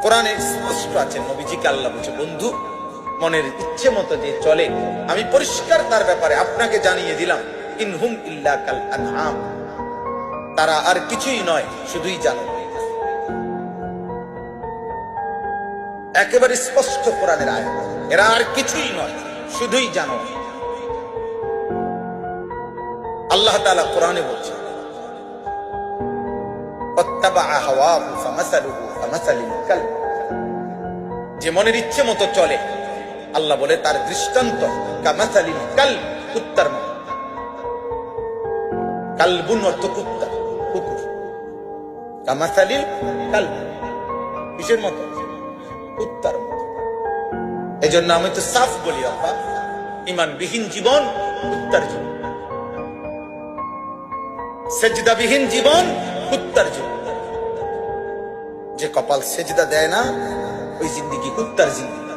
কোরআনে স্পষ্ট আছে, নবীজিকে আল্লাহ বলছে, বন্ধু মনের ইচ্ছে মতো যে চলে আমি পরিষ্কার তার ব্যাপারে আপনাকে জানিয়ে দিলাম, ইনহুম ইল্লা কাল আনআম, তারা আর কিছুই নয় শুধুই জানো। একেবারে স্পষ্ট কোরআনের আয়াত, এরা আর কিছুই নয় শুধুই জানো। আল্লাহ তাআলা কোরআনে বলছে, ওয়াত্তাবাআ হাওয়াহু ফামাসালুহু ফামাসালিল কালব, যে মনের ইচ্ছে মতো চলে, আল্লাহ বলে তার দৃষ্টান্ত কামাসালিল কালব, কুত্তার মতো। কালবুন অর্থ কুত্তা, কুকুর। কামাসালিল কালব, কিসের মতো? কুত্তার মতো। এজন্য আমি তো সাফ বলি, আল্লাহ ঈমানবিহীন জীবন কুত্তার জীবন, সেজদাবিহীন জীবন কুত্তার জীবন। যে কপাল সেজদা দেয় না, ওই জিন্দেগি কুত্তার জিন্দেগি।